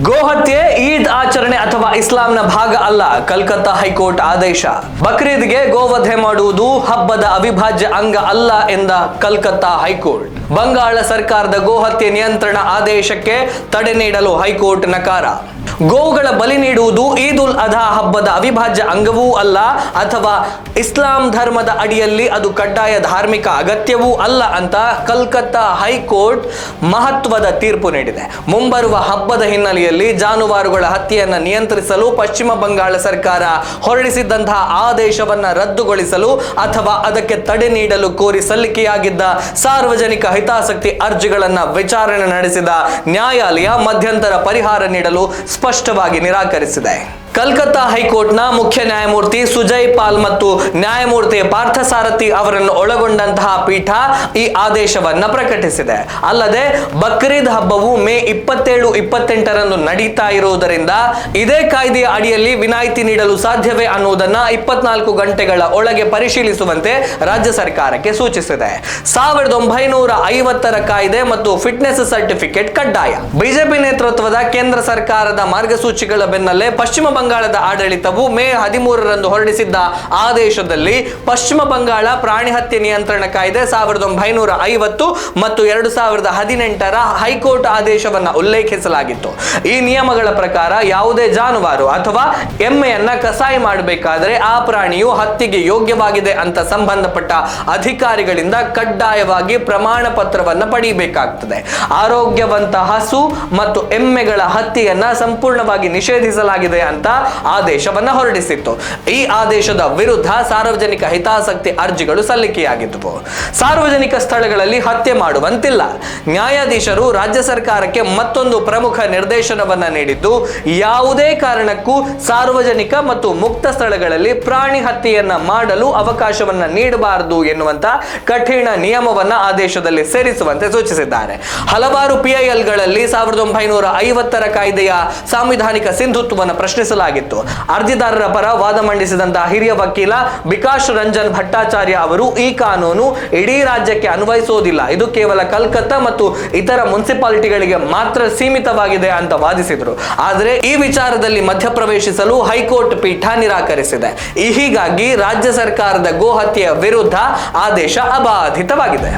ಗೋಹತ್ಯೆ ಈದ್ ಆಚರಣೆ ಅಥವಾ ಇಸ್ಲಾಂನ ಭಾಗ ಅಲ್ಲ, ಕಲ್ಕತ್ತಾ ಹೈಕೋರ್ಟ್ ಆದೇಶ. ಬಕ್ರೀದ್ಗೆ ಗೋವಧೆ ಮಾಡುವುದು ಹಬ್ಬದ ಅವಿಭಾಜ್ಯ ಅಂಗ ಅಲ್ಲ ಎಂದ ಕಲ್ಕತ್ತಾ ಹೈಕೋರ್ಟ್. ಬಂಗಾಳ ಸರ್ಕಾರದ ಗೋಹತ್ಯೆ ನಿಯಂತ್ರಣ ಆದೇಶಕ್ಕೆ ತಡೆ ನೀಡಲು ಹೈಕೋರ್ಟ್ ನಕಾರ. ಗೋವುಗಳ ಬಲಿ ನೀಡುವುದು ಈದ್ ಉಲ್ ಅಧಾ ಹಬ್ಬದ ಅವಿಭಾಜ್ಯ ಅಂಗವೂ ಅಲ್ಲ ಅಥವಾ ಇಸ್ಲಾಂ ಧರ್ಮದ ಅಡಿಯಲ್ಲಿ ಅದು ಕಡ್ಡಾಯ ಧಾರ್ಮಿಕ ಅಗತ್ಯವೂ ಅಲ್ಲ ಅಂತ ಕಲ್ಕತ್ತಾ ಹೈಕೋರ್ಟ್ ಮಹತ್ವದ ತೀರ್ಪು ನೀಡಿದೆ. ಮುಂಬರುವ ಹಬ್ಬದ ಹಿನ್ನೆಲೆಯಲ್ಲಿ ಜಾನುವಾರುಗಳ ಹತ್ಯೆಯನ್ನು ನಿಯಂತ್ರಿಸಲು ಪಶ್ಚಿಮ ಬಂಗಾಳ ಸರ್ಕಾರ ಹೊರಡಿಸಿದ್ದಂತಹ ಆದೇಶವನ್ನು ರದ್ದುಗೊಳಿಸಲು ಅಥವಾ ಅದಕ್ಕೆ ತಡೆ ನೀಡಲು ಕೋರಿ ಸಲ್ಲಿಕೆಯಾಗಿದ್ದ ಸಾರ್ವಜನಿಕ ಹಿತಾಸಕ್ತಿ ಅರ್ಜಿಗಳನ್ನು ವಿಚಾರಣೆ ನಡೆಸಿದ ನ್ಯಾಯಾಲಯ ಮಧ್ಯಂತರ ಪರಿಹಾರ ನೀಡಲು ಸ್ಪಷ್ಟವಾಗಿ ನಿರಾಕರಿಸಿದೆ. ಕಲ್ಕತ್ತಾ ಹೈಕೋರ್ಟ್ನ ಮುಖ್ಯ ನ್ಯಾಯಮೂರ್ತಿ ಸುಜಯ್ ಪಾಲ್ ಮತ್ತು ನ್ಯಾಯಮೂರ್ತಿ ಪಾರ್ಥಸಾರಥಿ ಅವರನ್ನು ಒಳಗೊಂಡಂತಹ ಪೀಠ ಈ ಆದೇಶವನ್ನ ಪ್ರಕಟಿಸಿದೆ. ಅಲ್ಲದೆ ಬಕ್ರೀದ್ ಹಬ್ಬವು ಮೇ 27-28ರಂದು ನಡೀತಾ ಇರುವುದರಿಂದ ಇದೇ ಕಾಯ್ದೆಯ ಅಡಿಯಲ್ಲಿ ವಿನಾಯಿತಿ ನೀಡಲು ಸಾಧ್ಯವೇ ಅನ್ನುವುದನ್ನ 24 ಗಂಟೆಗಳ ಒಳಗೆ ಪರಿಶೀಲಿಸುವಂತೆ ರಾಜ್ಯ ಸರ್ಕಾರಕ್ಕೆ ಸೂಚಿಸಿದೆ. 1950ರ ಕಾಯ್ದೆ ಮತ್ತು ಫಿಟ್ನೆಸ್ ಸರ್ಟಿಫಿಕೇಟ್ ಕಡ್ಡಾಯ. ಬಿಜೆಪಿ ನೇತೃತ್ವದ ಕೇಂದ್ರ ಸರ್ಕಾರದ ಮಾರ್ಗಸೂಚಿಗಳ ಬೆನ್ನಲ್ಲೇ ಪಶ್ಚಿಮ ಬಂಗಾಳದ ಆಡಳಿತವು ಮೇ 13ರಂದು ಹೊರಡಿಸಿದ್ದ ಆದೇಶದಲ್ಲಿ ಪಶ್ಚಿಮ ಬಂಗಾಳ ಪ್ರಾಣಿ ಹತ್ಯೆ ನಿಯಂತ್ರಣ ಕಾಯ್ದೆ 1950 ಮತ್ತು 2018ರ ಹೈಕೋರ್ಟ್ ಆದೇಶವನ್ನು ಉಲ್ಲೇಖಿಸಲಾಗಿತ್ತು. ಈ ನಿಯಮಗಳ ಪ್ರಕಾರ ಯಾವುದೇ ಜಾನುವಾರು ಅಥವಾ ಎಮ್ಮೆಯನ್ನ ಕಸಾಯಿ ಮಾಡಬೇಕಾದರೆ ಆ ಪ್ರಾಣಿಯು ಹತ್ಯೆಗೆ ಯೋಗ್ಯವಾಗಿದೆ ಅಂತ ಸಂಬಂಧಪಟ್ಟ ಅಧಿಕಾರಿಗಳಿಂದ ಕಡ್ಡಾಯವಾಗಿ ಪ್ರಮಾಣ ಪತ್ರವನ್ನು ಪಡೆಯಬೇಕಾಗುತ್ತದೆ. ಆರೋಗ್ಯವಂತ ಹಸು ಮತ್ತು ಎಮ್ಮೆಗಳ ಹತ್ಯೆಯನ್ನ ಸಂಪೂರ್ಣವಾಗಿ ನಿಷೇಧಿಸಲಾಗಿದೆ ಅಂತ ಆದೇಶವನ್ನ ಹೊರಡಿಸಿತ್ತು. ಈ ಆದೇಶದ ವಿರುದ್ಧ ಸಾರ್ವಜನಿಕ ಹಿತಾಸಕ್ತಿ ಅರ್ಜಿಗಳು ಸಲ್ಲಿಕೆಯಾಗಿದ್ದವು. ಸಾರ್ವಜನಿಕ ಸ್ಥಳಗಳಲ್ಲಿ ಹತ್ಯೆ ಮಾಡುವಂತಿಲ್ಲ. ನ್ಯಾಯಾಧೀಶರು ರಾಜ್ಯ ಸರ್ಕಾರಕ್ಕೆ ಮತ್ತೊಂದು ಪ್ರಮುಖ ನಿರ್ದೇಶನವನ್ನ ನೀಡಿದ್ದು, ಯಾವುದೇ ಕಾರಣಕ್ಕೂ ಸಾರ್ವಜನಿಕ ಮತ್ತು ಮುಕ್ತ ಸ್ಥಳಗಳಲ್ಲಿ ಪ್ರಾಣಿ ಹತ್ಯೆಯನ್ನ ಮಾಡಲು ಅವಕಾಶವನ್ನ ನೀಡಬಾರದು ಎನ್ನುವಂತ ಕಠಿಣ ನಿಯಮವನ್ನ ಆದೇಶದಲ್ಲಿ ಸೇರಿಸುವಂತೆ ಸೂಚಿಸಿದ್ದಾರೆ. ಹಲವಾರು ಪಿಐಎಲ್ಗಳಲ್ಲಿ 1950ರ ಕಾಯ್ದೆಯ ಸಾಂವಿಧಾನಿಕ ಸಿಂಧುತ್ವವನ್ನು ಪ್ರಶ್ನಿಸಲಾಗಿತ್ತು. ಅರ್ಜಿದಾರರ ಪರ ವಾದ ಮಂಡಿಸಿದಂತಹ ಹಿರಿಯ ವಕೀಲ ಬಿಕಾಶ್ ರಂಜನ್ ಭಟ್ಟಾಚಾರ್ಯ ಅವರು ಈ ಕಾನೂನು ಇಡೀ ರಾಜ್ಯಕ್ಕೆ ಅನ್ವಯಿಸುವುದಿಲ್ಲ, ಇದು ಕೇವಲ ಕಲ್ಕತ್ತಾ ಮತ್ತು ಇತರ ಮುನ್ಸಿಪಾಲಿಟಿಗಳಿಗೆ ಮಾತ್ರ ಸೀಮಿತವಾಗಿದೆ ಅಂತ ವಾದಿಸಿದರು. ಆದರೆ ಈ ವಿಚಾರದಲ್ಲಿ ಮಧ್ಯಪ್ರವೇಶಿಸಲು ಹೈಕೋರ್ಟ್ ಪೀಠ ನಿರಾಕರಿಸಿದೆ. ಹೀಗಾಗಿ ರಾಜ್ಯ ಸರ್ಕಾರದ ಗೋಹತ್ಯೆಯ ವಿರುದ್ಧ ಆದೇಶ ಅಬಾಧಿತವಾಗಿದೆ.